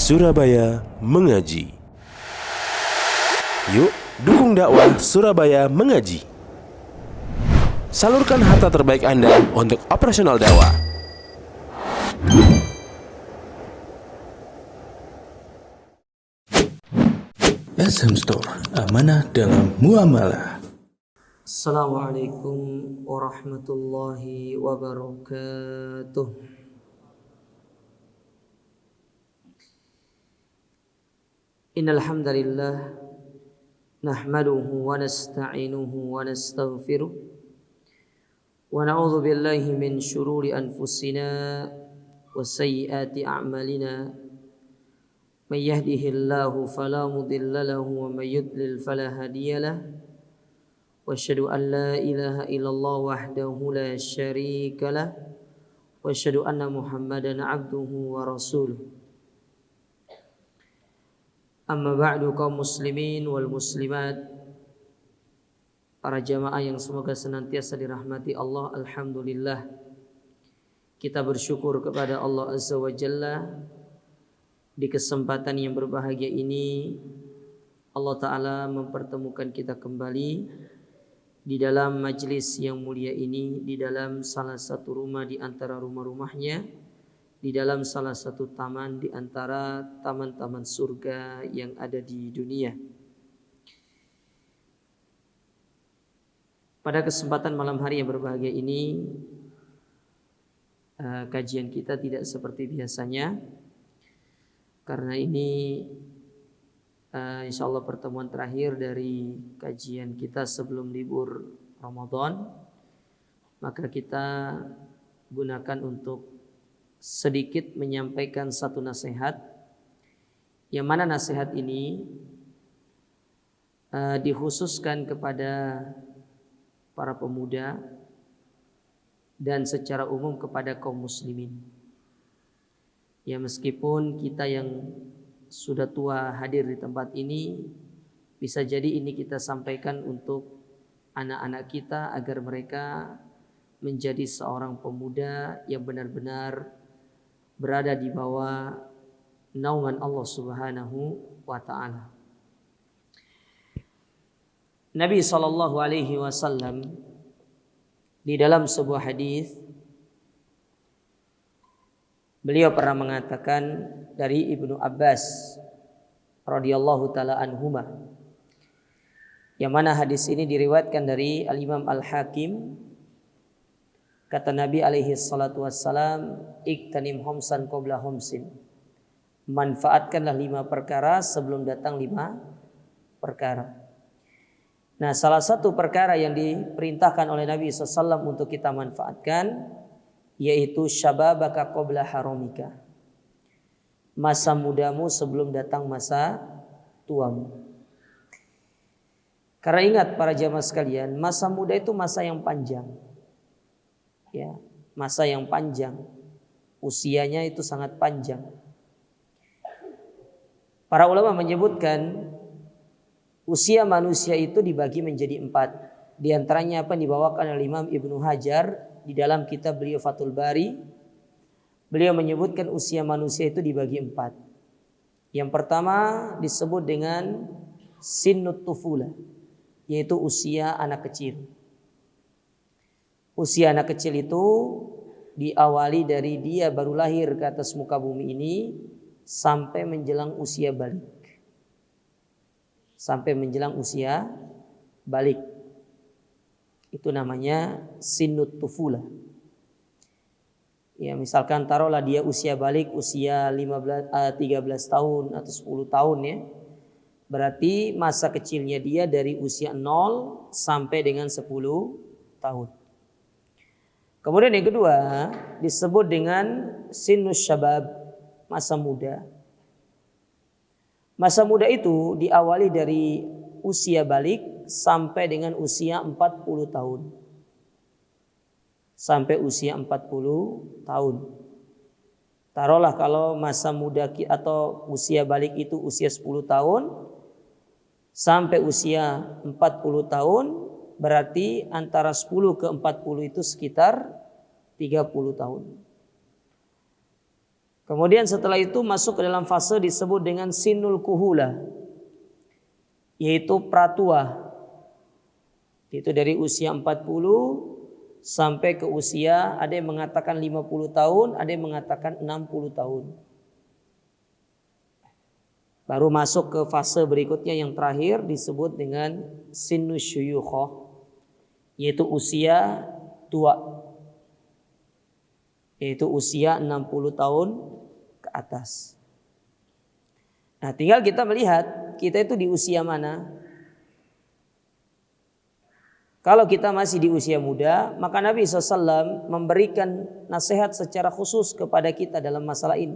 Surabaya Mengaji. Yuk, dukung dakwah Surabaya Mengaji. Salurkan harta terbaik Anda untuk operasional dakwah. SM Store, amanah dalam muamalah. Assalamualaikum warahmatullahi wabarakatuh. Innal hamdalillah nahmaduhu wa nasta'inuhu wa nastaghfiruh wa na'udzu billahi min shururi anfusina wa sayyiati a'malina. May yahdihillahu fala mudilla lahu wa may yudlil fala hadiyalah. Wa asyhadu an la ilaha illallah wahdahu la syarika lah wa asyhadu anna Muhammadan abduhu wa rasuluh. Amma ba'du, kaum muslimin wal muslimat, para jamaah yang semoga senantiasa dirahmati Allah. Alhamdulillah, kita bersyukur kepada Allah Azza wa Jalla. Di kesempatan yang berbahagia ini Allah Ta'ala mempertemukan kita kembali di dalam majlis yang mulia ini, di dalam salah satu rumah di antara rumah-rumahnya, di dalam salah satu taman di antara taman-taman surga yang ada di dunia. Pada kesempatan malam hari yang berbahagia ini, kajian kita tidak seperti biasanya, karena ini insya Allah pertemuan terakhir dari kajian kita sebelum libur Ramadan. Maka kita gunakan untuk sedikit menyampaikan satu nasihat, yang mana nasihat ini dikhususkan kepada para pemuda dan secara umum kepada kaum muslimin. Ya, meskipun kita yang sudah tua hadir di tempat ini, bisa jadi ini kita sampaikan untuk anak-anak kita agar mereka menjadi seorang pemuda yang benar-benar berada di bawah naungan Allah Subhanahu wa ta'ala. Nabi SAW di dalam sebuah hadis, beliau pernah mengatakan dari Ibnu Abbas radhiyallahu taala anhuma, yang mana hadis ini diriwayatkan dari Al-Imam Al-Hakim. Kata Nabi alaihi salatu wassalam, iktanim homsan qabla homsin. Manfaatkanlah 5 perkara sebelum datang 5 perkara. Nah, salah satu perkara yang diperintahkan oleh Nabi SAW untuk kita manfaatkan, yaitu syababaka qabla haramika. Masa mudamu sebelum datang masa tuamu. Karena ingat para jamaah sekalian, masa muda itu masa yang panjang. Ya, masa yang panjang, usianya itu sangat panjang. Para ulama menyebutkan usia manusia itu dibagi menjadi 4. Di antaranya apa yang dibawakan oleh Imam Ibnu Hajar di dalam kitab beliau Fathul Bari. Beliau menyebutkan usia manusia itu dibagi 4. Yang pertama disebut dengan sinnut tufula, yaitu usia anak kecil. Usia anak kecil itu diawali dari dia baru lahir ke atas muka bumi ini sampai menjelang usia balik. Sampai menjelang usia balik. Itu namanya sinnut tufula. Ya, misalkan taruhlah dia usia balik usia 13 tahun atau 10 tahun ya. Berarti masa kecilnya dia dari usia 0 sampai dengan 10 tahun. Kemudian yang kedua disebut dengan sinus syabab, masa muda. Masa muda itu diawali dari usia balik sampai dengan usia 40 tahun. Sampai usia 40 tahun. Taruhlah kalau masa muda atau usia balik itu usia 10 tahun sampai usia 40 tahun, berarti antara 10 ke 40 itu sekitar 30 tahun. Kemudian setelah itu masuk ke dalam fase disebut dengan sinul kuhula, yaitu pratua. Itu dari usia 40 sampai ke usia, ada yang mengatakan 50 tahun, ada yang mengatakan 60 tahun. Baru masuk ke fase berikutnya yang terakhir disebut dengan sinus syuyukhoh, yaitu usia tua, yaitu usia 60 tahun ke atas. Nah, tinggal kita melihat kita itu di usia mana. Kalau kita masih di usia muda, maka Nabi SAW memberikan nasihat secara khusus kepada kita dalam masalah ini,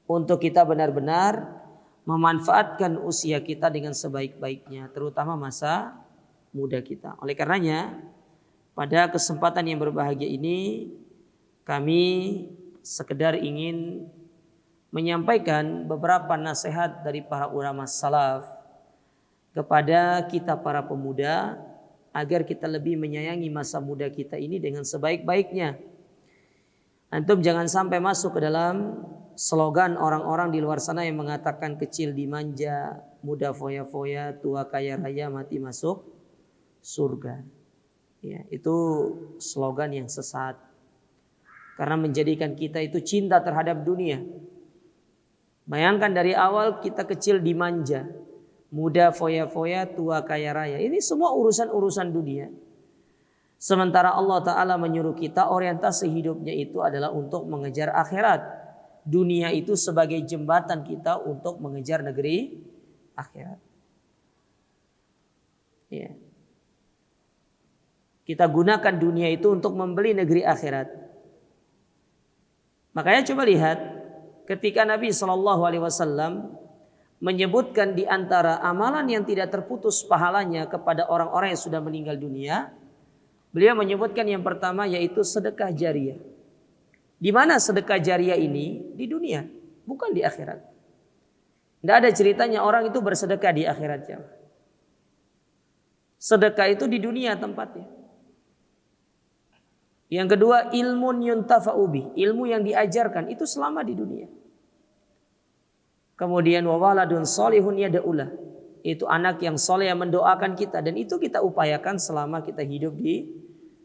untuk kita benar-benar memanfaatkan usia kita dengan sebaik-baiknya, terutama masa muda kita. Oleh karenanya, pada kesempatan yang berbahagia ini, kami sekedar ingin menyampaikan beberapa nasihat dari para ulama salaf kepada kita para pemuda, agar kita lebih menyayangi masa muda kita ini dengan sebaik-baiknya. Antum jangan sampai masuk ke dalam slogan orang-orang di luar sana yang mengatakan kecil dimanja, muda foya-foya, tua kaya raya, mati masuk surga. Ya, itu slogan yang sesat. Karena menjadikan kita itu cinta terhadap dunia. Bayangkan dari awal kita kecil dimanja, muda foya-foya, tua kaya raya. Ini semua urusan-urusan dunia. Sementara Allah Ta'ala menyuruh kita orientasi hidupnya itu adalah untuk mengejar akhirat. Dunia itu sebagai jembatan kita untuk mengejar negeri akhirat. Ya. Kita gunakan dunia itu untuk membeli negeri akhirat. Makanya coba lihat ketika Nabi SAW menyebutkan di antara amalan yang tidak terputus pahalanya kepada orang-orang yang sudah meninggal dunia, beliau menyebutkan yang pertama yaitu sedekah jariyah. Di mana sedekah jariyah ini? Di dunia, bukan di akhirat. Tidak ada ceritanya orang itu bersedekah di akhirat. Sedekah itu di dunia tempatnya. Yang kedua, ilmun yuntafa'u bih, ilmu yang diajarkan itu selama di dunia. Kemudian wawaladun solihun yada'ulah, itu anak yang soleh yang mendoakan kita, dan itu kita upayakan selama kita hidup di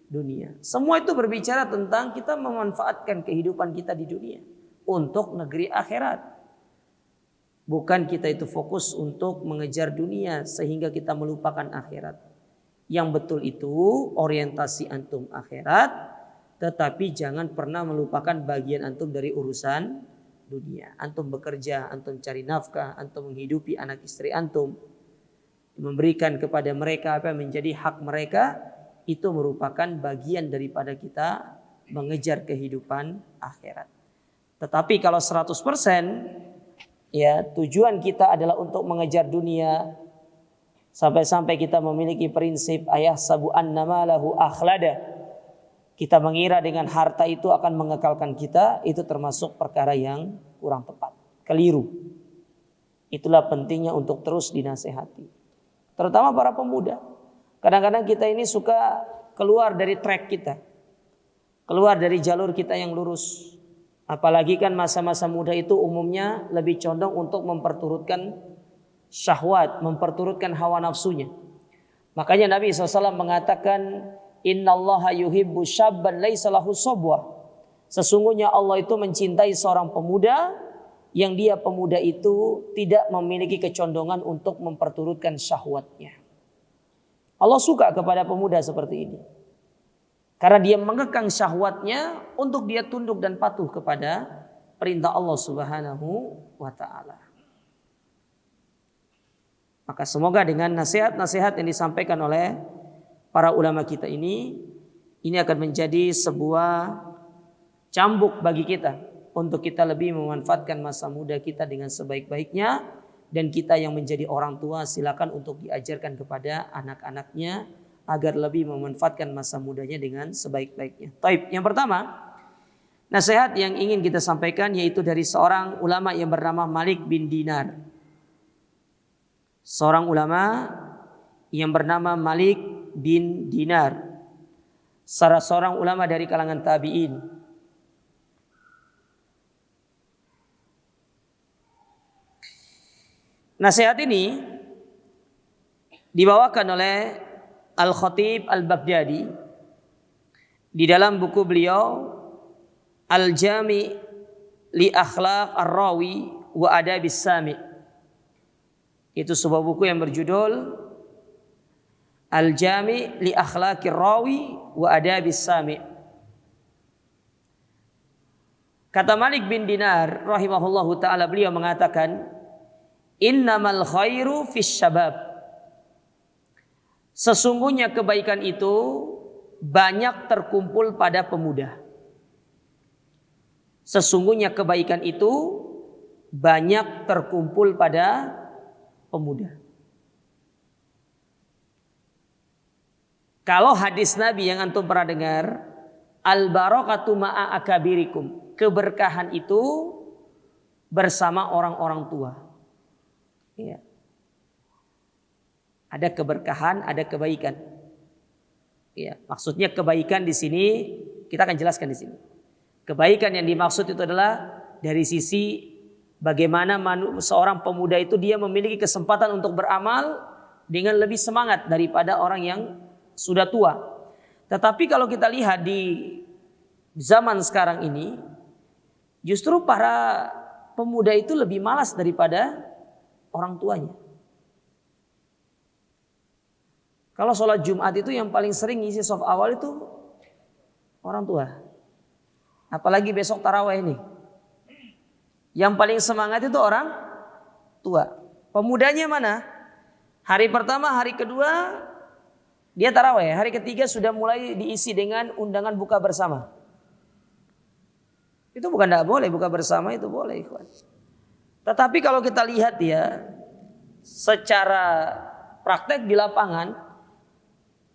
dunia. Semua itu berbicara tentang kita memanfaatkan kehidupan kita di dunia untuk negeri akhirat. Bukan kita itu fokus untuk mengejar dunia sehingga kita melupakan akhirat. Yang betul itu orientasi antum akhirat, tetapi jangan pernah melupakan bagian antum dari urusan dunia. Antum bekerja, antum cari nafkah, antum menghidupi anak istri antum, memberikan kepada mereka apa yang menjadi hak mereka, itu merupakan bagian daripada kita mengejar kehidupan akhirat. Tetapi kalau 100% ya tujuan kita adalah untuk mengejar dunia, sampai-sampai kita memiliki prinsip ayah sabu annama lahu akhlada, kita mengira dengan harta itu akan mengekalkan kita, itu termasuk perkara yang kurang tepat, keliru. Itulah pentingnya untuk terus dinasehati, terutama para pemuda. Kadang-kadang kita ini suka keluar dari track kita, keluar dari jalur kita yang lurus. Apalagi kan masa-masa muda itu umumnya lebih condong untuk memperturutkan syahwat, memperturutkan hawa nafsunya. Makanya Nabi SAW mengatakan, innallaha yuhibbu syabban laisa lahu sabwah. Sesungguhnya Allah itu mencintai seorang pemuda yang dia pemuda itu tidak memiliki kecondongan untuk memperturutkan syahwatnya. Allah suka kepada pemuda seperti ini, karena dia mengekang syahwatnya untuk dia tunduk dan patuh kepada perintah Allah Subhanahu wa ta'ala. Maka semoga dengan nasihat-nasihat yang disampaikan oleh para ulama kita ini akan menjadi sebuah cambuk bagi kita untuk kita lebih memanfaatkan masa muda kita dengan sebaik-baiknya. Dan kita yang menjadi orang tua silakan untuk diajarkan kepada anak-anaknya agar lebih memanfaatkan masa mudanya dengan sebaik-baiknya. Taib, yang pertama, nasihat yang ingin kita sampaikan yaitu dari seorang ulama yang bernama Malik bin Dinar. Seorang ulama yang bernama Malik bin Dinar, salah seorang ulama dari kalangan tabi'in. Nasihat ini dibawakan oleh Al-Khatib Al-Baghdadi di dalam buku beliau Al-Jami' li Akhlaq Ar-Rawi wa Adabis Sami'. Itu sebuah buku yang berjudul Al-Jami' li Akhlaqir Rawi wa Adabis Sami'. Kata Malik bin Dinar rahimahullahu taala, beliau mengatakan, innamal khairu fis syabab. Sesungguhnya kebaikan itu banyak terkumpul pada pemuda. Sesungguhnya kebaikan itu banyak terkumpul pada pemuda. Kalau hadis Nabi yang antum pernah dengar, al-barakatu ma'a akabirikum. Keberkahan itu bersama orang-orang tua. Ya. Ada keberkahan, ada kebaikan. Ya, maksudnya kebaikan di sini kita akan jelaskan di sini. Kebaikan yang dimaksud itu adalah dari sisi bagaimana seorang pemuda itu dia memiliki kesempatan untuk beramal dengan lebih semangat daripada orang yang sudah tua. Tetapi kalau kita lihat di zaman sekarang ini, justru para pemuda itu lebih malas daripada orang tuanya. Kalau sholat Jumat itu yang paling sering ngisi shaf awal itu orang tua. Apalagi besok tarawih ini. Yang paling semangat itu orang tua. Pemudanya mana? Hari pertama, hari kedua dia tarawih. Hari ketiga sudah mulai diisi dengan undangan buka bersama. Itu bukan tidak boleh, buka bersama itu boleh. Tetapi kalau kita lihat ya, secara praktek di lapangan,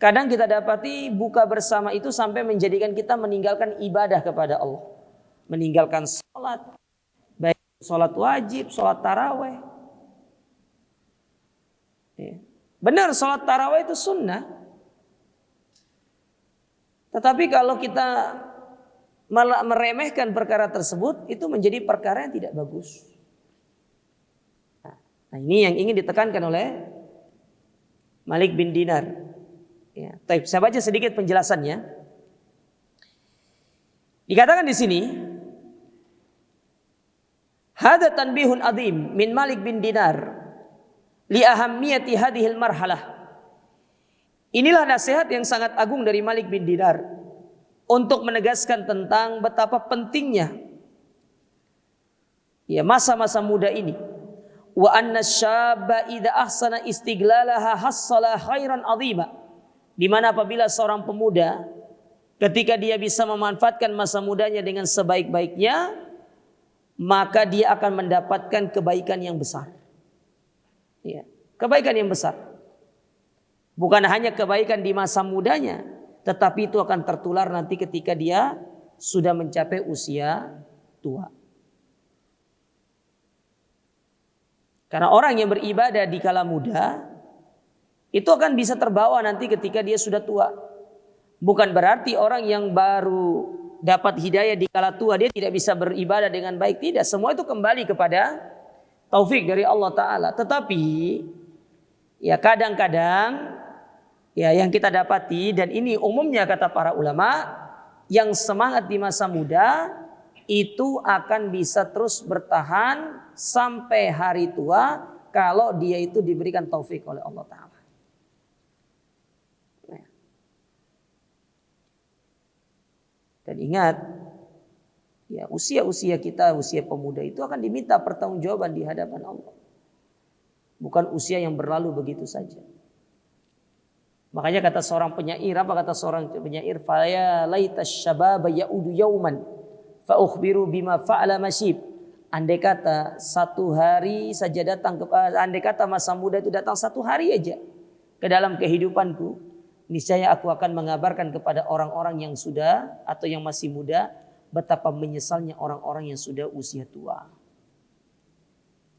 kadang kita dapati buka bersama itu sampai menjadikan kita meninggalkan ibadah kepada Allah. Meninggalkan sholat, baik sholat wajib, sholat taraweh. Benar, sholat taraweh itu sunnah. Tetapi kalau kita meremehkan perkara tersebut, itu menjadi perkara yang tidak bagus. Nah, ini yang ingin ditekankan oleh Malik bin Dinar. Ya, saya baca sedikit penjelasannya. Dikatakan di sini, hada tanbihun azim min Malik bin Dinar li ahammiyati hadhil marhalah. Inilah nasihat yang sangat agung dari Malik bin Dinar untuk menegaskan tentang betapa pentingnya ya masa-masa muda ini. Wa anna syabba idza ahsana istiglalaha hassala khairan azima. Di mana apabila seorang pemuda ketika dia bisa memanfaatkan masa mudanya dengan sebaik-baiknya, maka dia akan mendapatkan kebaikan yang besar. Ya, kebaikan yang besar. Bukan hanya kebaikan di masa mudanya, tetapi itu akan tertular nanti ketika dia sudah mencapai usia tua. Karena orang yang beribadah di kala muda itu akan bisa terbawa nanti ketika dia sudah tua. Bukan berarti orang yang baru dapat hidayah di kala tua dia tidak bisa beribadah dengan baik. Tidak, semua itu kembali kepada taufik dari Allah Ta'ala. Tetapi ya kadang-kadang ya yang kita dapati, dan ini umumnya kata para ulama, yang semangat di masa muda itu akan bisa terus bertahan sampai hari tua kalau dia itu diberikan taufik oleh Allah Ta'ala. Dan ingat, ya usia-usia kita, usia pemuda itu akan diminta pertanggungjawaban di hadapan Allah. Bukan usia yang berlalu begitu saja. Makanya kata seorang penyair, fa ya laitas syababa yaudu yauman fa ukhbiru bima fa'ala masyib. Andai kata satu hari saja datang, andai kata masa muda itu datang satu hari aja ke dalam kehidupanku, niscaya aku akan mengabarkan kepada orang-orang yang sudah atau yang masih muda betapa menyesalnya orang-orang yang sudah usia tua.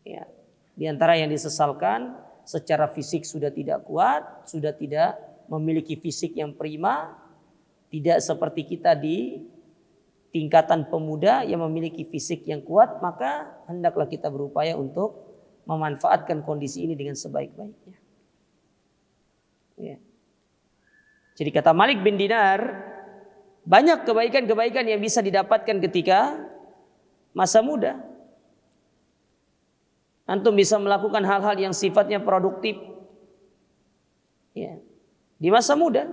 Ya, di antara yang disesalkan, secara fisik sudah tidak kuat, sudah tidak memiliki fisik yang prima, tidak seperti kita di tingkatan pemuda yang memiliki fisik yang kuat, maka hendaklah kita berupaya untuk memanfaatkan kondisi ini dengan sebaik-baiknya. Ya. Jadi kata Malik bin Dinar, banyak kebaikan-kebaikan yang bisa didapatkan ketika masa muda. Antum bisa melakukan hal-hal yang sifatnya produktif, ya, di masa muda.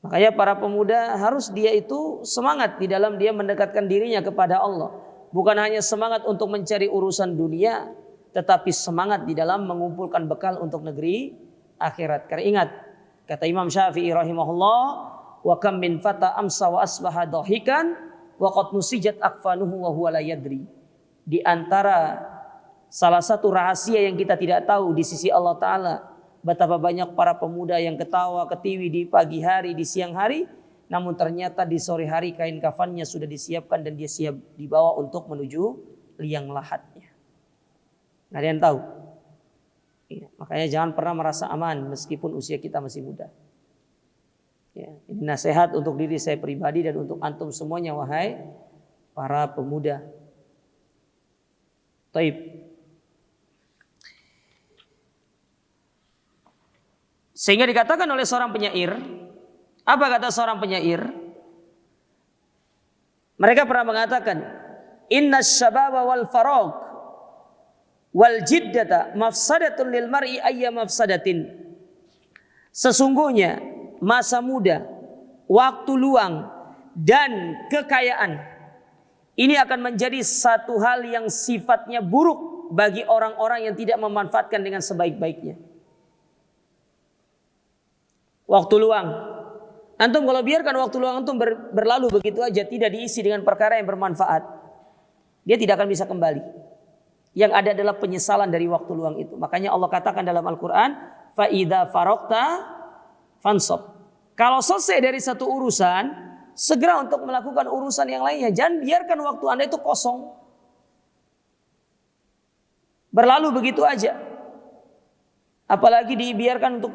Makanya para pemuda harus dia itu semangat di dalam dia mendekatkan dirinya kepada Allah. Bukan hanya semangat untuk mencari urusan dunia, tetapi semangat di dalam mengumpulkan bekal untuk negeri akhirat. Karena ingat, kata Imam Syafi'i rahimahullah, wa kam min fata amsa wa asbaha dhahikan wa qad nusijat akfanuhu wa huwa la yadri. Di antara salah satu rahasia yang kita tidak tahu di sisi Allah Ta'ala, betapa banyak para pemuda yang ketawa ketiwi di pagi hari, di siang hari, namun ternyata di sore hari kain kafannya sudah disiapkan dan dia siap dibawa untuk menuju liang lahatnya. Nggak ada yang tahu. Ya, makanya jangan pernah merasa aman meskipun usia kita masih muda. Ya, ini nasihat untuk diri saya pribadi dan untuk antum semuanya, wahai para pemuda. Taib. Sehingga dikatakan oleh seorang penyair, apa kata seorang penyair? Mereka pernah mengatakan, inna syababa wal faraq wal jiddata mafsadatun lil mar'i ayya mafsadatin. Sesungguhnya masa muda, waktu luang dan kekayaan ini akan menjadi satu hal yang sifatnya buruk bagi orang-orang yang tidak memanfaatkan dengan sebaik-baiknya. Waktu luang, antum kalau biarkan waktu luang antum berlalu begitu aja, tidak diisi dengan perkara yang bermanfaat, dia tidak akan bisa kembali. Yang ada adalah penyesalan dari waktu luang itu. Makanya Allah katakan dalam Al-Quran, fa idza faraqta fansab. Kalau selesai dari satu urusan, segera untuk melakukan urusan yang lainnya. Jangan biarkan waktu Anda itu kosong, berlalu begitu aja. Apalagi dibiarkan untuk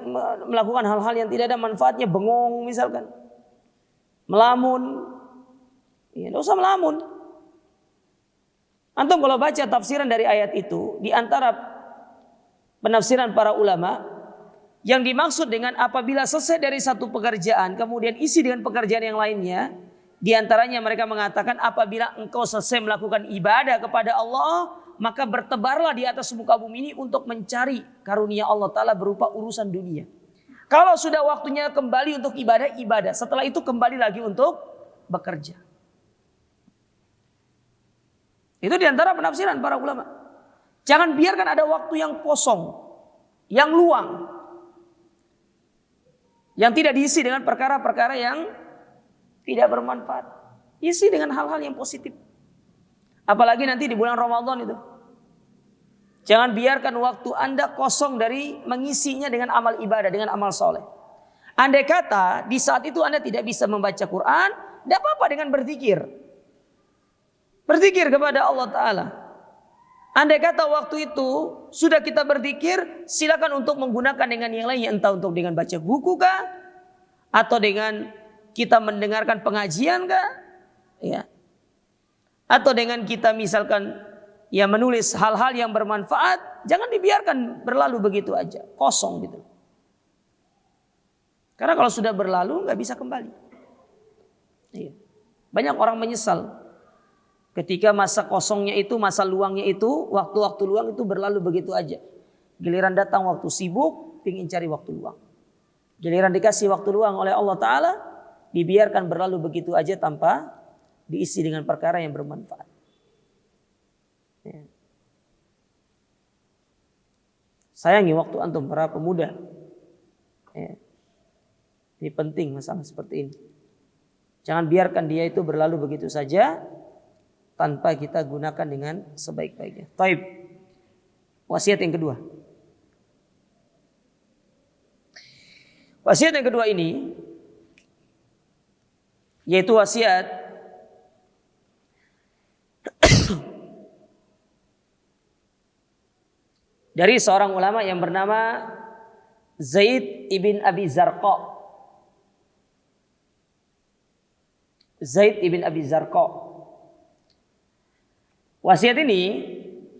melakukan hal-hal yang tidak ada manfaatnya, bengong misalkan, melamun. Ya, tidak usah melamun. Antum kalau baca tafsiran dari ayat itu, di antara penafsiran para ulama, yang dimaksud dengan apabila selesai dari satu pekerjaan, kemudian isi dengan pekerjaan yang lainnya, di antaranya mereka mengatakan apabila engkau selesai melakukan ibadah kepada Allah, maka bertebarlah di atas muka bumi ini untuk mencari karunia Allah Ta'ala berupa urusan dunia. Kalau sudah waktunya kembali untuk ibadah, ibadah. Setelah itu kembali lagi untuk bekerja. Itu di antara penafsiran para ulama. Jangan biarkan ada waktu yang kosong, yang luang, yang tidak diisi dengan perkara-perkara yang tidak bermanfaat. Isi dengan hal-hal yang positif. Apalagi nanti di bulan Ramadan itu. Jangan biarkan waktu Anda kosong dari mengisinya dengan amal ibadah, dengan amal soleh. Andai kata di saat itu Anda tidak bisa membaca Quran, tidak apa-apa dengan berzikir. Berzikir kepada Allah Ta'ala. Andai kata waktu itu sudah kita berzikir, silakan untuk menggunakan dengan yang lainnya. Entah untuk dengan baca buku kah, atau dengan kita mendengarkan pengajian kah, ya, atau dengan kita misalkan ya menulis hal-hal yang bermanfaat. Jangan dibiarkan berlalu begitu aja, kosong gitu. Karena kalau sudah berlalu nggak bisa kembali. Iya. Banyak orang menyesal ketika masa kosongnya itu, masa luangnya itu, waktu-waktu luang itu berlalu begitu aja. Giliran datang waktu sibuk, ingin cari waktu luang. Giliran dikasih waktu luang oleh Allah Ta'ala, dibiarkan berlalu begitu aja tanpa diisi dengan perkara yang bermanfaat. Ya. Sayangi waktu antum para pemuda. Ya. Ini penting masalah seperti ini. Jangan biarkan dia itu berlalu begitu saja tanpa kita gunakan dengan sebaik-baiknya. Taib. Wasiat yang kedua. Wasiat yang kedua ini yaitu wasiat dari seorang ulama yang bernama Zaid ibn Abi Zarqa. Zaid ibn Abi Zarqa. Wasiat ini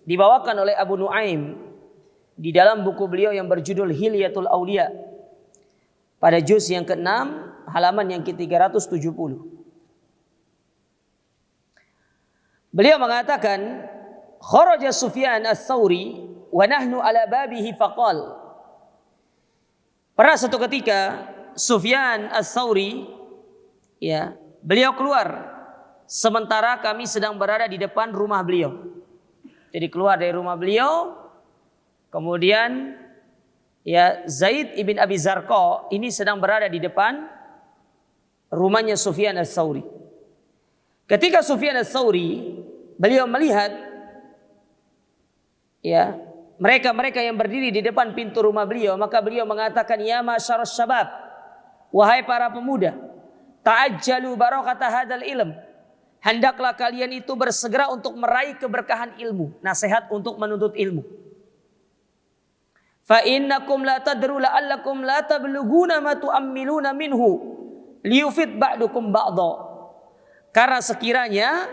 dibawakan oleh Abu Nuaim di dalam buku beliau yang berjudul Hilyatul Auliya pada juz yang ke-6 halaman yang ke-370. Beliau mengatakan, kharaja Sufyan ats-Tsauri wa nahnu ala babihi faqal. Pernah satu ketika Sufyan ats-Tsauri, ya, beliau keluar sementara kami sedang berada di depan rumah beliau. Jadi keluar dari rumah beliau, kemudian ya Zaid ibn Abi Zarqa ini sedang berada di depan rumahnya Sufyan ats-Tsauri. Ketika Sufyan ats-Tsauri beliau melihat ya mereka yang berdiri di depan pintu rumah beliau, maka beliau mengatakan, ya masyarus syabab, wahai para pemuda, ta'ajjalu barakata hadzal ilm, hendaklah kalian itu bersegera untuk meraih keberkahan ilmu, nasihat untuk menuntut ilmu. Fa innakum la tadru la'allakum la tablughuna ma tu'ammiluna minhu liyufid ba'dukum ba'dha. Karena sekiranya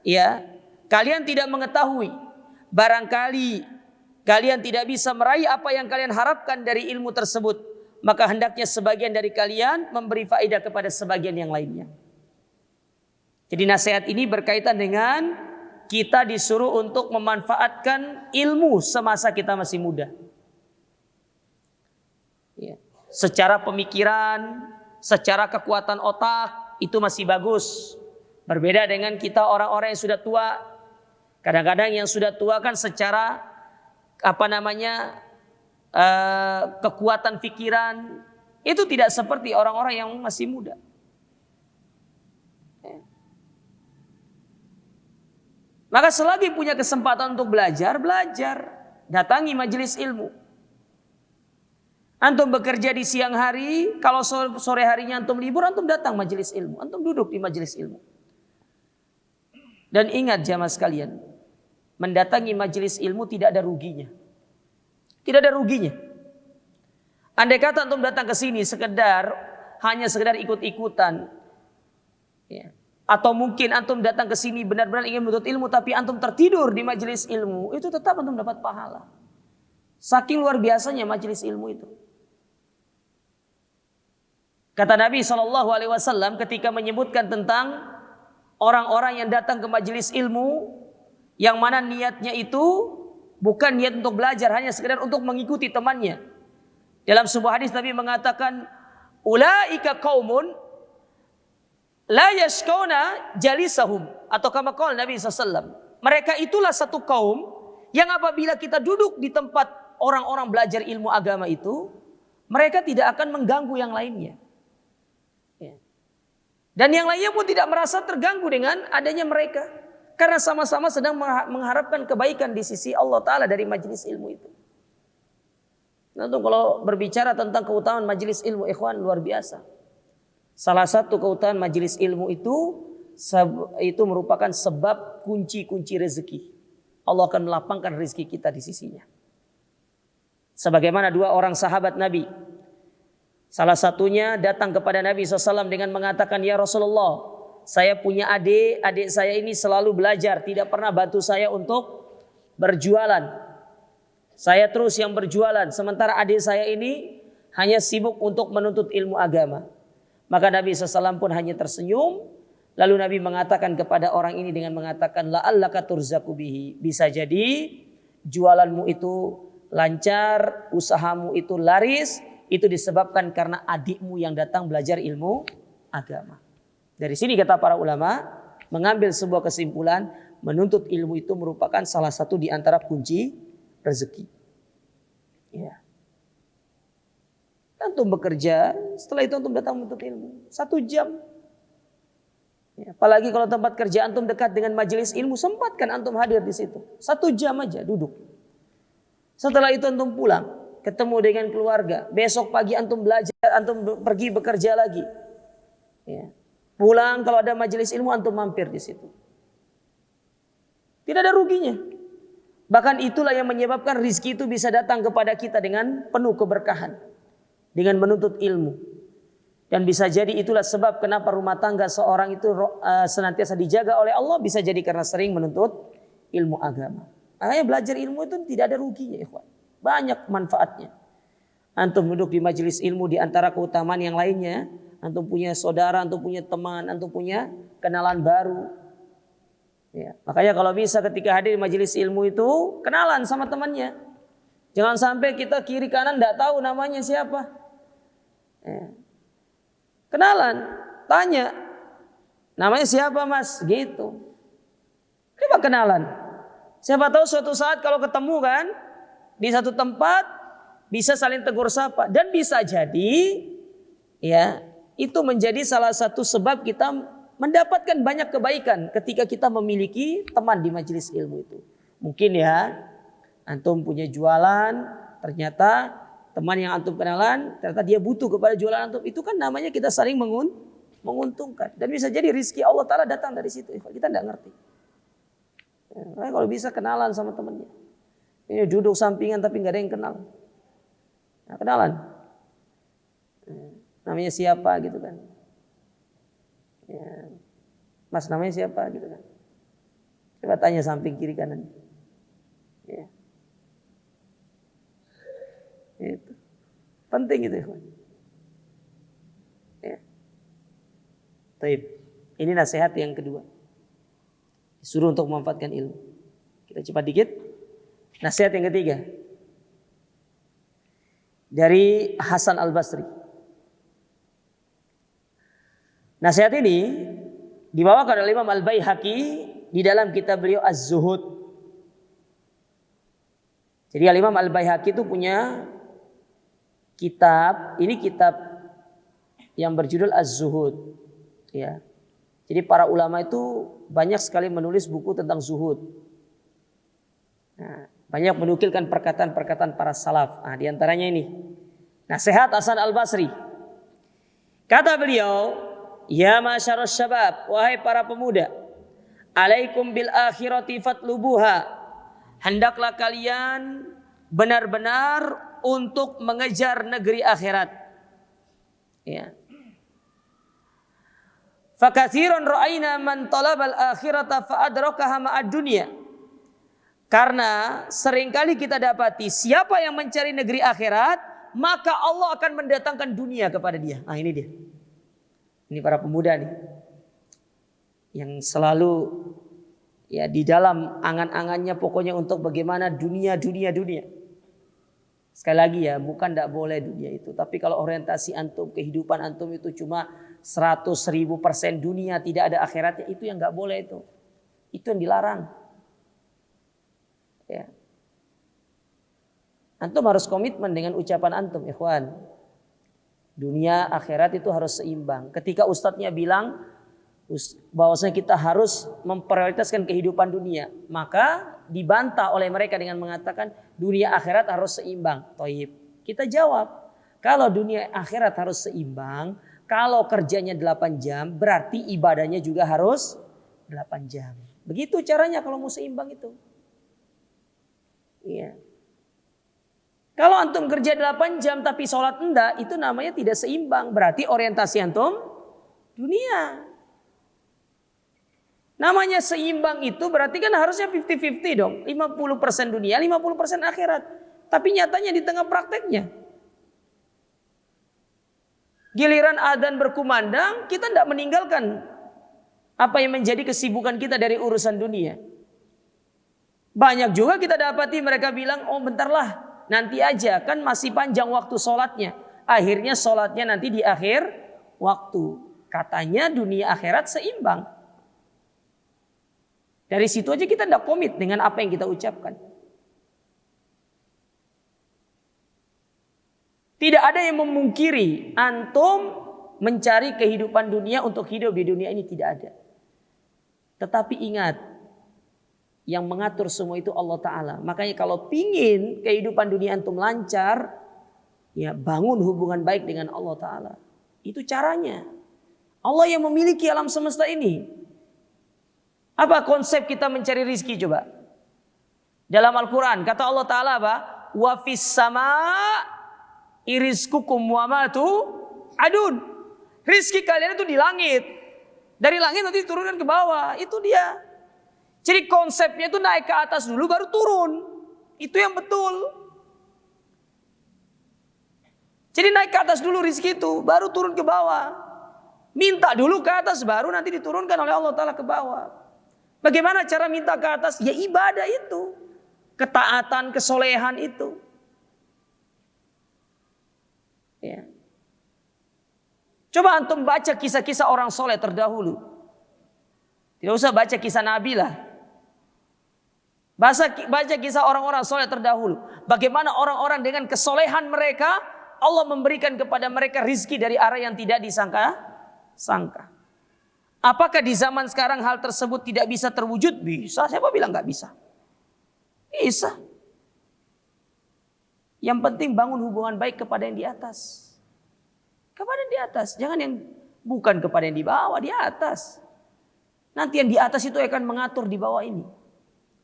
ya kalian tidak mengetahui, barangkali kalian tidak bisa meraih apa yang kalian harapkan dari ilmu tersebut, maka hendaknya sebagian dari kalian memberi faedah kepada sebagian yang lainnya. Jadi nasihat ini berkaitan dengan kita disuruh untuk memanfaatkan ilmu semasa kita masih muda. Ya. Secara pemikiran, secara kekuatan otak itu masih bagus. Berbeda dengan kita orang-orang yang sudah tua. Kadang-kadang yang sudah tua kan secara kekuatan pikiran itu tidak seperti orang-orang yang masih muda. Maka selagi punya kesempatan untuk belajar, datangi majelis ilmu. Antum bekerja di siang hari, kalau sore harinya antum libur, antum datang majelis ilmu, antum duduk di majelis ilmu. Dan ingat jamaah sekalian, mendatangi majelis ilmu tidak ada ruginya. Tidak ada ruginya. Andai kata antum datang ke sini hanya sekedar ikut-ikutan, ya. Atau mungkin antum datang ke sini benar-benar ingin menuntut ilmu tapi antum tertidur di majelis ilmu, itu tetap antum dapat pahala. Saking luar biasanya majelis ilmu itu. Kata Nabi SAW ketika menyebutkan tentang orang-orang yang datang ke majelis ilmu, yang mana niatnya itu bukan niat untuk belajar, hanya sekedar untuk mengikuti temannya. Dalam sebuah hadis Nabi mengatakan, ulaika qaumun la yashkauna jalisahum, atau kama qala Nabi SAW, mereka itulah satu kaum yang apabila kita duduk di tempat orang-orang belajar ilmu agama itu, mereka tidak akan mengganggu yang lainnya. Dan yang lainnya pun tidak merasa terganggu dengan adanya mereka, karena sama-sama sedang mengharapkan kebaikan di sisi Allah Ta'ala dari majelis ilmu itu. Nah, kalau berbicara tentang keutamaan majelis ilmu, ikhwan, luar biasa. Salah satu keutamaan majelis ilmu itu merupakan sebab kunci-kunci rezeki. Allah akan melapangkan rezeki kita di sisinya. Sebagaimana dua orang sahabat Nabi, salah satunya datang kepada Nabi SAW dengan mengatakan, ya Rasulullah, saya punya adik saya ini selalu belajar, tidak pernah bantu saya untuk berjualan. Saya terus yang berjualan, sementara adik saya ini hanya sibuk untuk menuntut ilmu agama. Maka Nabi SAW pun hanya tersenyum. Lalu Nabi mengatakan kepada orang ini dengan mengatakan, la'allaka turzaku bihi. Bisa jadi jualanmu itu lancar, usahamu itu laris, itu disebabkan karena adikmu yang datang belajar ilmu agama. Dari sini kata para ulama mengambil sebuah kesimpulan, menuntut ilmu itu merupakan salah satu di antara kunci rezeki. Ya. Antum bekerja, setelah itu antum datang menuntut ilmu 1 jam. Ya, apalagi kalau tempat kerja antum dekat dengan majelis ilmu, sempatkan antum hadir di situ 1 jam aja duduk. Setelah itu antum pulang, ketemu dengan keluarga. Besok pagi antum belajar, antum pergi bekerja lagi. Ya. Pulang kalau ada majelis ilmu antum mampir di situ. Tidak ada ruginya. Bahkan itulah yang menyebabkan rizki itu bisa datang kepada kita dengan penuh keberkahan, dengan menuntut ilmu. Dan bisa jadi itulah sebab kenapa rumah tangga seorang itu senantiasa dijaga oleh Allah, bisa jadi karena sering menuntut ilmu agama. Makanya belajar ilmu itu tidak ada ruginya, ikhwan. Banyak manfaatnya. Antum duduk di majelis ilmu, di antara keutamaan yang lainnya, antum punya saudara, antum punya teman, antum punya kenalan baru. Ya, makanya kalau bisa ketika hadir di majelis ilmu itu kenalan sama temannya. Jangan sampai kita kiri kanan tidak tahu namanya siapa. Ya. Kenalan, tanya, namanya siapa mas? Gitu. Coba kenalan. Siapa tahu suatu saat kalau ketemu kan di satu tempat bisa saling tegur sapa dan bisa jadi ya itu menjadi salah satu sebab kita mendapatkan banyak kebaikan ketika kita memiliki teman di majelis ilmu itu. Mungkin ya antum punya jualan, ternyata teman yang antum kenalan ternyata dia butuh kepada jualan antum, itu kan namanya kita saling menguntungkan dan bisa jadi rizki Allah Ta'ala datang dari situ. Kita tidak ngerti. Ya, kalau bisa kenalan sama temannya. Ini duduk sampingan tapi nggak ada yang kenal. Nah, kenalan. Namanya siapa gitu kan. Ya. Mas namanya siapa gitu kan. Coba tanya samping kiri kanan. Ya. Itu. Penting itu. Ya. Taib. Ini nasihat yang kedua. Suruh untuk memanfaatkan ilmu. Kita cepat dikit. Nasihat yang ketiga. Dari Hasan Al-Basri. Nasihat ini dibawakan oleh Imam Al-Baihaqi di dalam kitab beliau Az-Zuhud. Jadi Imam Al-Baihaqi itu punya kitab, ini kitab yang berjudul Az-Zuhud. Ya. Jadi para ulama itu banyak sekali menulis buku tentang zuhud. Nah, banyak menukilkan perkataan-perkataan para salaf. Nah, di antaranya ini. Nasihat Hasan Al-Basri. Kata beliau, ya masyarus syabab, wahai para pemuda, alaikum bil akhirati fatlubuha. Hendaklah kalian benar-benar untuk mengejar negeri akhirat. Ya. Fakatsiran ra'aina man talabal akhirata fa adrakaha ma'ad dunya. Karena seringkali kita dapati siapa yang mencari negeri akhirat, maka Allah akan mendatangkan dunia kepada dia. Nah, ini dia. Ini para pemuda nih. Yang selalu ya di dalam angan-angannya pokoknya untuk bagaimana dunia. Sekali lagi ya, bukan tidak boleh dunia itu. Tapi kalau orientasi antum, kehidupan antum itu cuma 100.000% dunia, tidak ada akhiratnya, itu yang nggak boleh itu. Itu yang dilarang. Ya. Antum harus komitmen dengan ucapan antum, ikhwan. Dunia akhirat itu harus seimbang. Ketika ustadznya bilang bahwasanya kita harus memprioritaskan kehidupan dunia, maka dibantah oleh mereka dengan mengatakan dunia akhirat harus seimbang. Thayyib. Kita jawab, kalau dunia akhirat harus seimbang, kalau kerjanya 8 jam, berarti ibadahnya juga harus 8 jam. Begitu caranya kalau mau seimbang itu. Iya. Kalau antum kerja 8 jam tapi sholat enggak, itu namanya tidak seimbang. Berarti orientasi antum dunia. Namanya seimbang itu berarti kan harusnya 50-50 dong. 50% dunia, 50% akhirat. Tapi nyatanya di tengah prakteknya, giliran adzan berkumandang, kita tidak meninggalkan apa yang menjadi kesibukan kita dari urusan dunia. Banyak juga kita dapati mereka bilang, oh bentarlah, nanti aja, kan masih panjang waktu sholatnya. Akhirnya sholatnya nanti di akhir waktu. Katanya dunia akhirat seimbang. Dari situ aja kita tidak komit dengan apa yang kita ucapkan. Tidak ada yang memungkiri antum mencari kehidupan dunia untuk hidup di dunia ini, tidak ada. Tetapi ingat, yang mengatur semua itu Allah Ta'ala. Makanya kalau pingin kehidupan dunia antum lancar, ya bangun hubungan baik dengan Allah Ta'ala. Itu caranya. Allah yang memiliki alam semesta ini. Apa konsep kita mencari rizki coba? Dalam Al-Quran kata Allah Ta'ala apa? Wa fis sama' irizkukum wa matu adun. Rizki kalian itu di langit. Dari langit nanti diturunkan ke bawah. Itu dia. Jadi konsepnya itu naik ke atas dulu baru turun. Itu yang betul. Jadi naik ke atas dulu rizki itu, baru turun ke bawah. Minta dulu ke atas, baru nanti diturunkan oleh Allah Ta'ala ke bawah. Bagaimana cara minta ke atas? Ya ibadah itu. Ketaatan, kesolehan itu. Ya. Coba antum baca kisah-kisah orang soleh terdahulu. Tidak usah baca kisah Nabi lah. Baca kisah orang-orang soleh terdahulu. Bagaimana orang-orang dengan kesolehan mereka, Allah memberikan kepada mereka rizki dari arah yang tidak disangka. Apakah di zaman sekarang hal tersebut tidak bisa terwujud? Bisa. Siapa bilang nggak bisa? Bisa. Yang penting bangun hubungan baik kepada yang di atas. Kepada yang di atas. Jangan yang bukan kepada yang di bawah, di atas. Nanti yang di atas itu akan mengatur di bawah ini.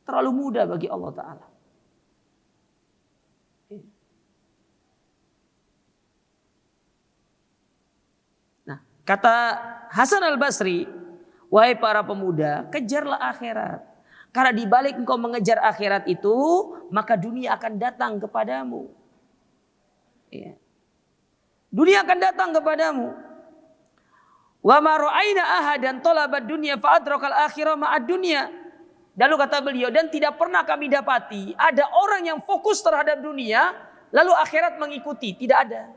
Terlalu mudah bagi Allah Ta'ala. Nah, kata Hasan al-Basri, wahai para pemuda, kejarlah akhirat. Karena di balik engkau mengejar akhirat itu, maka dunia akan datang kepadamu. Ya. Dunia akan datang kepadamu. Wa ma ra'aina ahadan talabad dunya fa adrakal akhirah ma'ad dunya. Lalu kata beliau, dan tidak pernah kami dapati ada orang yang fokus terhadap dunia lalu akhirat mengikuti, tidak ada.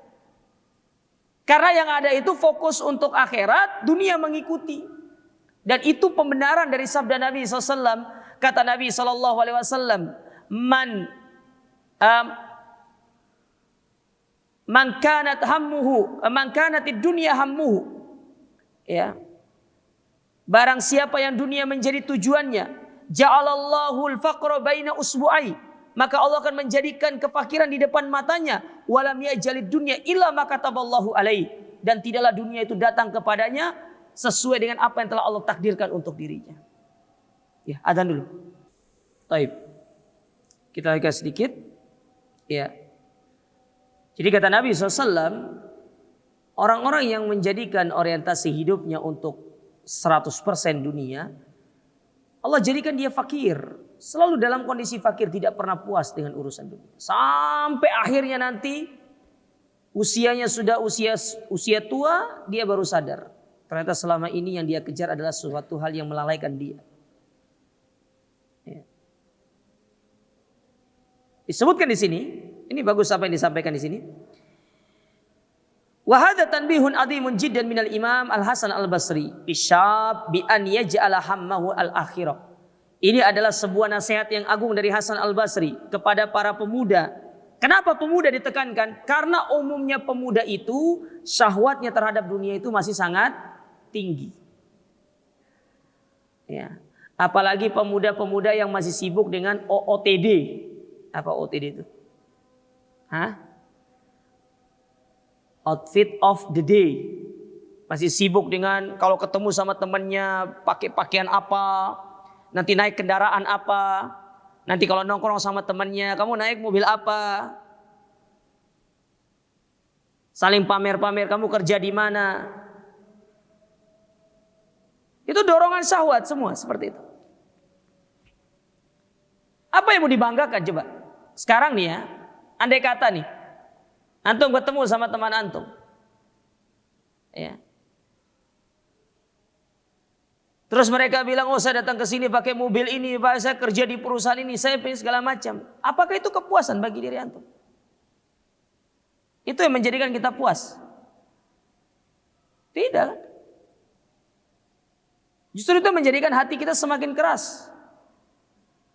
Karena yang ada itu fokus untuk akhirat, dunia mengikuti. Dan itu pembenaran dari sabda Nabi SAW. Kata Nabi SAW, man kanatid dunya hammuhu. Ya. Barang siapa yang dunia menjadi tujuannya, ja'alallahu al-faqra baina usbu'ai, maka Allah akan menjadikan kefakiran di depan matanya. Walam yaj'alid dunya illa ma kataballahu alaihi, dan tidaklah dunia itu datang kepadanya sesuai dengan apa yang telah Allah takdirkan untuk dirinya. Ya, adzan dulu. Taib. Kita lihat sedikit. Ya. Jadi kata Nabi SAW, orang-orang yang menjadikan orientasi hidupnya untuk 100% dunia, Allah jadikan dia fakir. Selalu dalam kondisi fakir, tidak pernah puas dengan urusan dunia. Sampai akhirnya nanti usianya sudah usia tua, dia baru sadar. Ternyata selama ini yang dia kejar adalah suatu hal yang melalaikan dia. Ya. Disebutkan di sini, ini bagus apa yang disampaikan di sini. Wa hadza tanbihun adhimun jiddan minal Imam Al-Hasan Al-Basri bisyab bi an yaj'ala hammahu al-akhirah. Ini adalah sebuah nasihat yang agung dari Hasan Al-Basri kepada para pemuda. Kenapa pemuda ditekankan? Karena umumnya pemuda itu syahwatnya terhadap dunia itu masih sangat tinggi. Ya. Apalagi pemuda-pemuda yang masih sibuk dengan OOTD. Apa OOTD itu? Hah? Outfit of the day. Masih sibuk dengan kalau ketemu sama temannya pakai pakaian apa, nanti naik kendaraan apa, nanti kalau nongkrong sama temannya kamu naik mobil apa. Saling pamer-pamer kamu kerja di mana. Itu dorongan syahwat semua seperti itu. Apa yang mau dibanggakan coba? Sekarang nih ya, andai kata nih, antum ketemu sama teman antum, ya. Terus mereka bilang, oh saya datang ke sini pakai mobil ini, Pak, saya kerja di perusahaan ini, saya pilih segala macam. Apakah itu kepuasan bagi diri antum? Itu yang menjadikan kita puas? Tidak. Justru itu menjadikan hati kita semakin keras.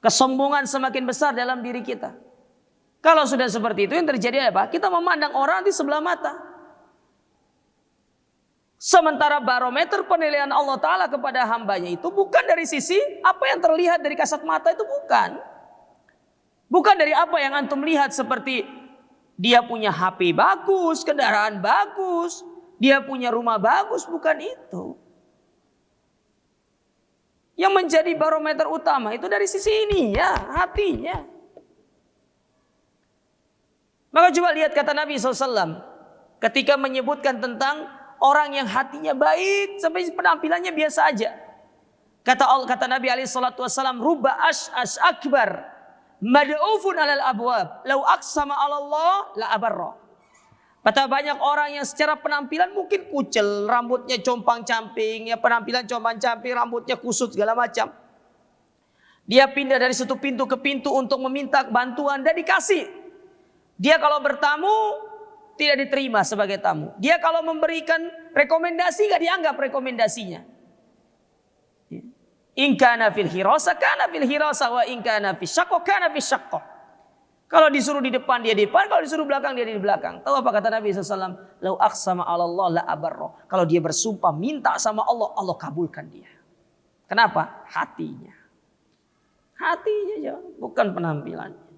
Kesombongan semakin besar dalam diri kita. Kalau sudah seperti itu yang terjadi apa? Kita memandang orang di sebelah mata. Sementara barometer penilaian Allah Ta'ala kepada hambanya itu bukan dari sisi apa yang terlihat dari kasat mata, itu bukan. Bukan dari apa yang antum lihat seperti dia punya HP bagus, kendaraan bagus, dia punya rumah bagus, bukan itu. Yang menjadi barometer utama itu dari sisi ini ya, hatinya. Maka coba lihat kata Nabi SAW ketika menyebutkan tentang orang yang hatinya baik sampai penampilannya biasa aja. Kata Nabi alaihi salatu wasallam, "Rubba ash'ash akbar mad'ufun 'alal abwab, law aqsama 'ala Allah la abarra." Kata banyak orang yang secara penampilan mungkin kucel, rambutnya compang-camping, ya penampilan compang-camping, rambutnya kusut segala macam. Dia pindah dari satu pintu ke pintu untuk meminta bantuan dan dikasih. Dia kalau bertamu tidak diterima sebagai tamu. Dia kalau memberikan rekomendasi gak dianggap rekomendasinya. In kana fil hirasa kana fil hirasa wa in kana fis syaqqa kana fis syaqqa. Kalau disuruh di depan dia di depan, kalau disuruh belakang dia di belakang. Tahu apa kata Nabi SAW? Lau aqsama 'ala Allah la abarra. Kalau dia bersumpah minta sama Allah, Allah kabulkan dia. Kenapa? Hatinya. Hatinya aja, bukan penampilannya.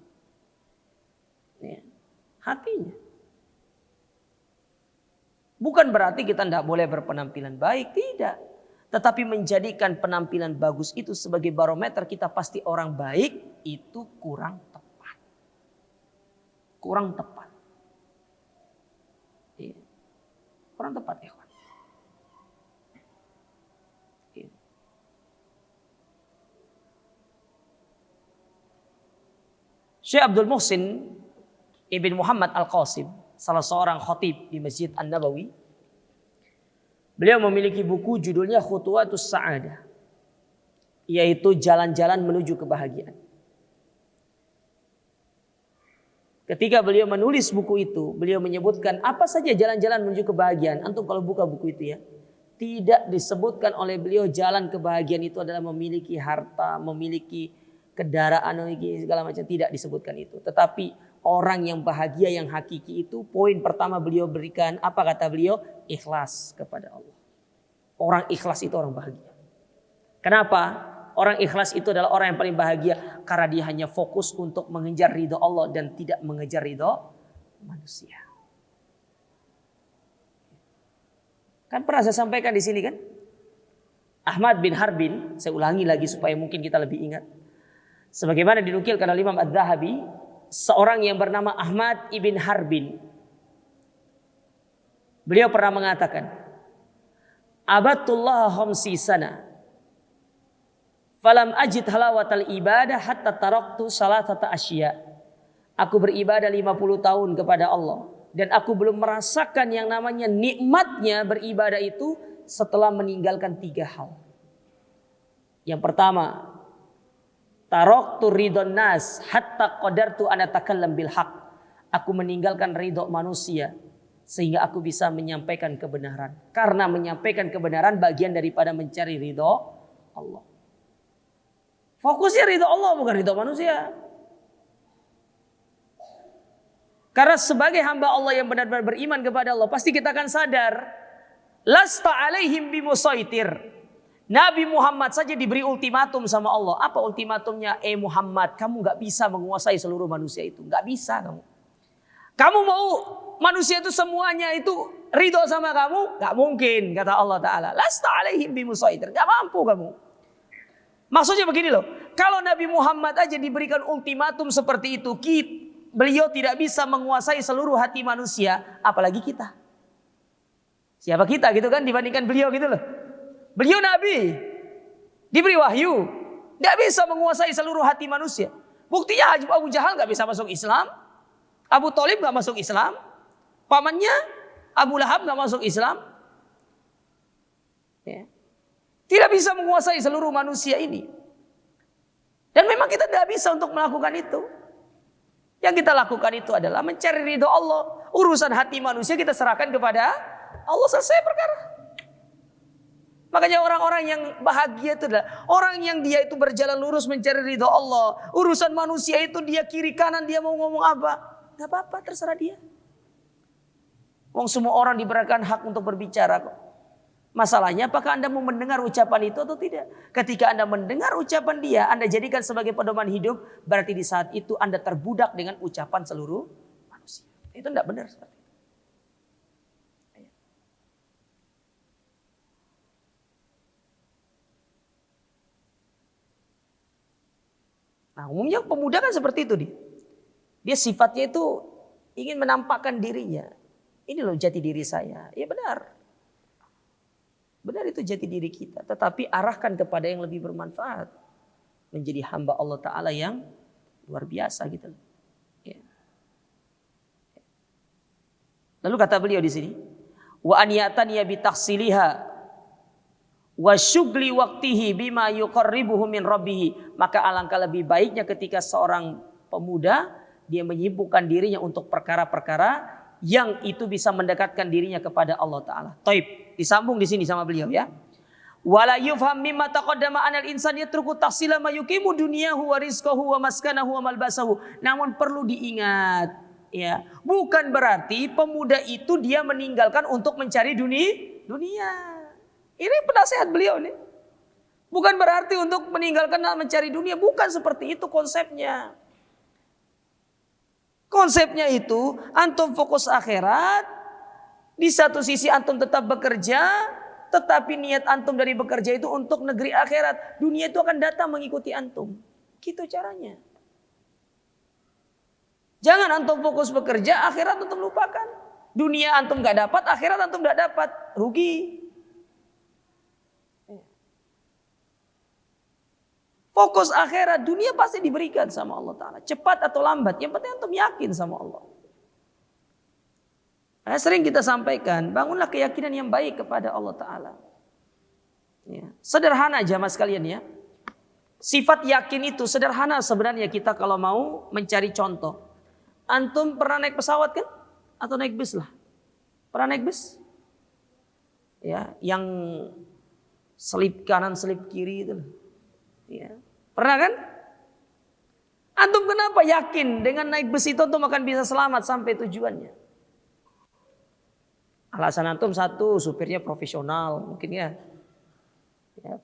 Ya. Hatinya. Bukan berarti kita tidak boleh berpenampilan baik, tidak. Tetapi menjadikan penampilan bagus itu sebagai barometer kita pasti orang baik, itu kurang tepat. Kurang tepat. Iya. Kurang tepat, ikhwan. Iya. Syekh Abdul Muhsin Ibn Muhammad Al-Qasim, salah seorang khatib di Masjid An-Nabawi, beliau memiliki buku judulnya Khutuwatus Sa'adah, yaitu jalan-jalan menuju kebahagiaan. Ketika beliau menulis buku itu, beliau menyebutkan apa saja jalan-jalan menuju kebahagiaan. Antum kalau buka buku itu ya, tidak disebutkan oleh beliau jalan kebahagiaan itu adalah memiliki harta, memiliki kendaraan, memiliki segala macam. Tidak disebutkan itu. Tetapi orang yang bahagia yang hakiki itu, poin pertama beliau berikan, apa kata beliau? Ikhlas kepada Allah. Orang ikhlas itu orang bahagia. Kenapa? Orang ikhlas itu adalah orang yang paling bahagia. Karena dia hanya fokus untuk mengejar ridho Allah dan tidak mengejar ridho manusia. Kan pernah saya sampaikan di sini kan? Ahmad bin Harbin, saya ulangi lagi supaya mungkin kita lebih ingat. Sebagaimana dinukilkan oleh Imam Adz-Dzahabi, seorang yang bernama Ahmad ibn Harbin, beliau pernah mengatakan, "Abatullah khamsi sana, falam ajid halawatal ibadah hatta taraktu salatata asya." Aku beribadah 50 tahun kepada Allah dan aku belum merasakan yang namanya nikmatnya beribadah itu setelah meninggalkan 3 hal. Yang pertama, taraktu ridon nas hatta qadartu an atakallam bil haq. Aku meninggalkan ridho manusia sehingga aku bisa menyampaikan kebenaran. Karena menyampaikan kebenaran bagian daripada mencari ridho Allah. Fokusnya ridho Allah bukan ridho manusia. Karena sebagai hamba Allah yang benar-benar beriman kepada Allah, pasti kita akan sadar, lasta alaihim bimusaitir. Nabi Muhammad saja diberi ultimatum sama Allah. Apa ultimatumnya? Muhammad, kamu gak bisa menguasai seluruh manusia itu. Gak bisa kamu. Kamu mau manusia itu semuanya itu ridho sama kamu? Gak mungkin, kata Allah Ta'ala. Lasta alaihim bimusaitir. Gak mampu kamu. Maksudnya begini loh. Kalau Nabi Muhammad aja diberikan ultimatum seperti itu, beliau tidak bisa menguasai seluruh hati manusia. Apalagi kita. Siapa kita gitu kan dibandingkan beliau gitu loh. Beliau Nabi, diberi wahyu, tidak bisa menguasai seluruh hati manusia. Buktinya Abu Jahal gak bisa masuk Islam, Abu Thalib gak masuk Islam, pamannya Abu Lahab gak masuk Islam. Ya. Tidak bisa menguasai seluruh manusia ini. Dan memang kita tidak bisa untuk melakukan itu. Yang kita lakukan itu adalah mencari ridho Allah. Urusan hati manusia kita serahkan kepada Allah, selesai perkara. Makanya orang-orang yang bahagia itu adalah orang yang dia itu berjalan lurus mencari ridho Allah. Urusan manusia itu dia kiri kanan, dia mau ngomong apa, gak apa-apa, terserah dia. Wong semua orang diberikan hak untuk berbicara kok. Masalahnya apakah Anda mau mendengar ucapan itu atau tidak? Ketika Anda mendengar ucapan dia, Anda jadikan sebagai pedoman hidup, berarti di saat itu Anda terbudak dengan ucapan seluruh manusia. Itu tidak benar seperti itu. Nah, umumnya pemuda kan seperti itu dia. Dia sifatnya itu ingin menampakkan dirinya. Ini loh jati diri saya. Ya benar. Benar itu jati diri kita. Tetapi arahkan kepada yang lebih bermanfaat. Menjadi hamba Allah Ta'ala yang luar biasa gitu. Ya. Lalu kata beliau di sini. Wa an ya'taniya bi taksiliha wa syugli waqtihi bima yuqarribuhu min rabbih. Maka alangkah lebih baiknya ketika seorang pemuda dia menyibukkan dirinya untuk perkara-perkara yang itu bisa mendekatkan dirinya kepada Allah Ta'ala. Taib, disambung di sini sama beliau ya. Wala yufham mimma taqaddama anal insan yatruku tahsila ma yuqimu dunyahu wa rizqahu wa maskanahu wa malbasahu. Namun perlu diingat ya, bukan berarti pemuda itu dia meninggalkan untuk mencari dunia. Ini penasehat beliau nih. Bukan berarti untuk meninggalkan mencari dunia, bukan seperti itu konsepnya. Konsepnya itu antum fokus akhirat, di satu sisi antum tetap bekerja, tetapi niat antum dari bekerja itu untuk negeri akhirat. Dunia itu akan datang mengikuti antum. Gitu caranya. Jangan antum fokus bekerja, akhirat antum lupakan. Dunia antum gak dapat, akhirat antum gak dapat. Rugi. Fokus akhirat, dunia pasti diberikan sama Allah Ta'ala. Cepat atau lambat, yang penting antum yakin sama Allah. Sering kita sampaikan, bangunlah keyakinan yang baik kepada Allah Ta'ala. Ya. Sederhana aja mas kalian ya. Sifat yakin itu sederhana sebenarnya kita kalau mau mencari contoh. Antum pernah naik pesawat kan? Atau naik bus lah. Pernah naik bus? Ya, yang selip kanan, selip kiri itu. Ya. Pernah kan? Antum kenapa yakin dengan naik bus itu antum akan bisa selamat sampai tujuannya? Alasan antum satu, supirnya profesional mungkin ya.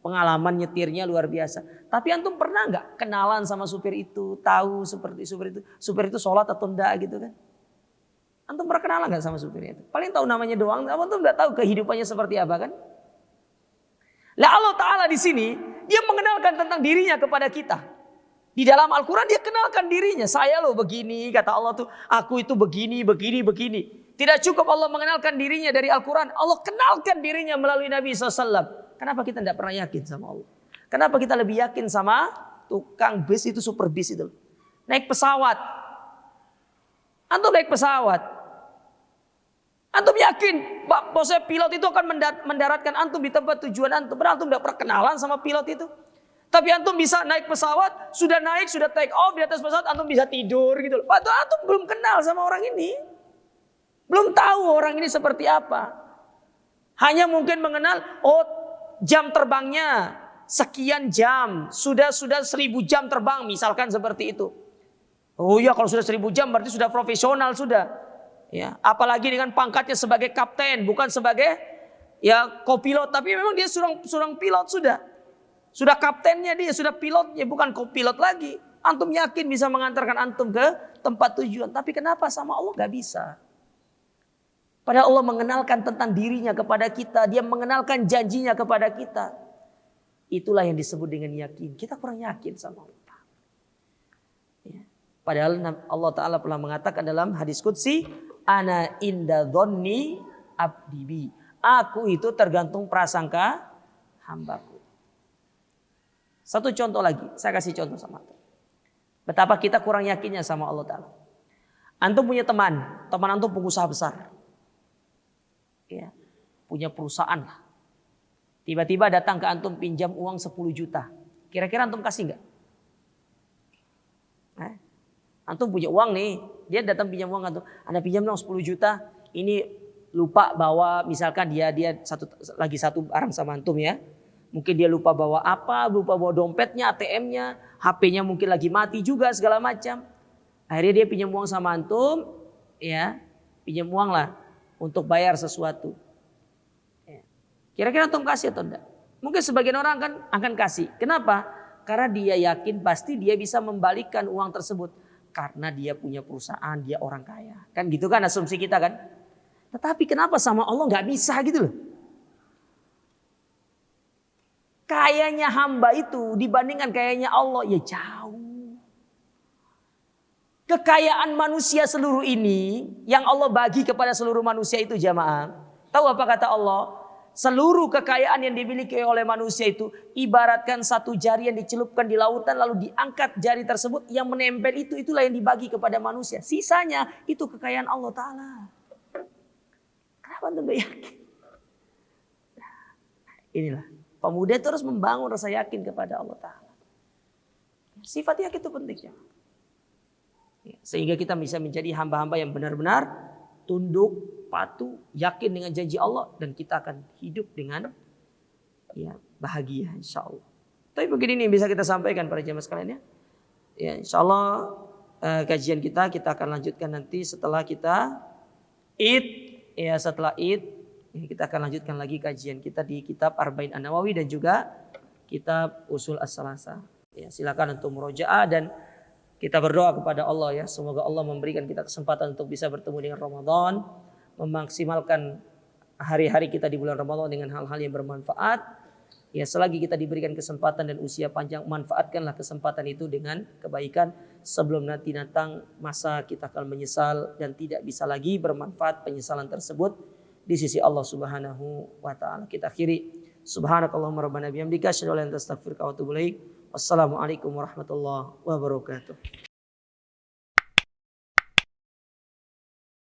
Pengalaman nyetirnya luar biasa. Tapi antum pernah nggak kenalan sama supir itu, tahu seperti supir itu sholat atau enggak gitu kan? Antum pernah kenalan nggak sama supirnya itu? Paling tahu namanya doang, antum nggak tahu kehidupannya seperti apa kan? Lah Allah Ta'ala di sini dia mengenalkan tentang dirinya kepada kita. Di dalam Al-Quran dia kenalkan dirinya. Saya loh begini, kata Allah tuh. Aku itu begini. Tidak cukup Allah mengenalkan dirinya dari Al-Quran. Allah kenalkan dirinya melalui Nabi SAW. Kenapa kita tidak pernah yakin sama Allah? Kenapa kita lebih yakin sama tukang bis itu, super bis itu? Naik pesawat. Antum naik pesawat. Antum yakin bosnya pilot itu akan mendaratkan antum di tempat tujuan antum. Padahal antum tidak pernah kenalan sama pilot itu. Tapi antum bisa naik pesawat, sudah naik, sudah take off di atas pesawat, antum bisa tidur gitu. Padahal antum belum kenal sama orang ini. Belum tahu orang ini seperti apa. Hanya mungkin mengenal, oh jam terbangnya sekian jam. Sudah 1000 jam terbang misalkan seperti itu. Oh iya kalau sudah 1000 jam berarti sudah profesional sudah. Ya, apalagi dengan pangkatnya sebagai kapten, bukan sebagai ya kopilot, tapi memang dia seorang pilot sudah. Sudah kaptennya dia, sudah pilotnya, bukan kopilot lagi. Antum yakin bisa mengantarkan antum ke tempat tujuan, tapi kenapa sama Allah gak bisa? Padahal Allah mengenalkan tentang dirinya kepada kita, dia mengenalkan janjinya kepada kita. Itulah yang disebut dengan yakin. Kita kurang yakin sama Allah. Ya. Padahal Allah Ta'ala pernah mengatakan dalam hadis qudsi, ana inda dhonni abdi bi. Aku itu tergantung prasangka hambaku. Satu contoh lagi, saya kasih contoh sama antum. Betapa kita kurang yakinnya sama Allah Ta'ala. Antum punya teman antum pengusaha besar. Ya, punya perusahaan lah. Tiba-tiba datang ke antum pinjam uang 10 juta. Kira-kira antum kasih enggak? Antum punya uang nih, dia datang pinjam uang antum. Anda pinjam dong 10 juta. Ini lupa bawa, misalkan dia lagi satu barang sama antum ya. Mungkin dia lupa bawa apa, lupa bawa dompetnya, ATM-nya, HP-nya mungkin lagi mati juga segala macam. Akhirnya dia pinjam uang sama antum, ya, pinjam uang lah untuk bayar sesuatu. Ya. Kira-kira antum kasih atau enggak? Mungkin sebagian orang akan kasih. Kenapa? Karena dia yakin pasti dia bisa membalikkan uang tersebut. Karena dia punya perusahaan, dia orang kaya. Kan gitu kan asumsi kita kan. Tetapi kenapa sama Allah gak bisa gitu loh. Kayanya hamba itu dibandingkan kayanya Allah ya jauh. Kekayaan manusia seluruh ini yang Allah bagi kepada seluruh manusia itu jamaah. Tahu apa kata Allah? seluruh kekayaan yang dimiliki oleh manusia itu ibaratkan satu jari yang dicelupkan di lautan lalu diangkat jari tersebut yang menempel itulah yang dibagi kepada manusia. Sisanya itu kekayaan Allah Ta'ala. Kenapa anda gak yakin? Inilah pemuda itu harus membangun rasa yakin kepada Allah Ta'ala. Sifat yakin itu pentingnya. Sehingga kita bisa menjadi hamba-hamba yang benar-benar tunduk, patuh, yakin dengan janji Allah, dan kita akan hidup dengan bahagia insya Allah. Tapi begini ini yang bisa kita sampaikan para jemaah sekalian ya. Ya insya Allah kajian kita akan lanjutkan nanti setelah kita Id. Ya setelah Id kita akan lanjutkan lagi kajian kita di kitab Arba'in An-Nawawi dan juga kitab Usul As-Salasa. Ya silakan untuk murojaah dan kita berdoa kepada Allah ya, semoga Allah memberikan kita kesempatan untuk bisa bertemu dengan Ramadan, memaksimalkan hari-hari kita di bulan Ramadan dengan hal-hal yang bermanfaat. Ya, selagi kita diberikan kesempatan dan usia panjang, manfaatkanlah kesempatan itu dengan kebaikan sebelum nanti datang masa kita akan menyesal dan tidak bisa lagi bermanfaat penyesalan tersebut di sisi Allah Subhanahu wa taala. Kita akhiri subhanakallahumma rabbana bihamdika asyhadu an la ilaha illa anta astaghfiruka wa atubu ilaik. Wassalamualaikum warahmatullahi wabarakatuh.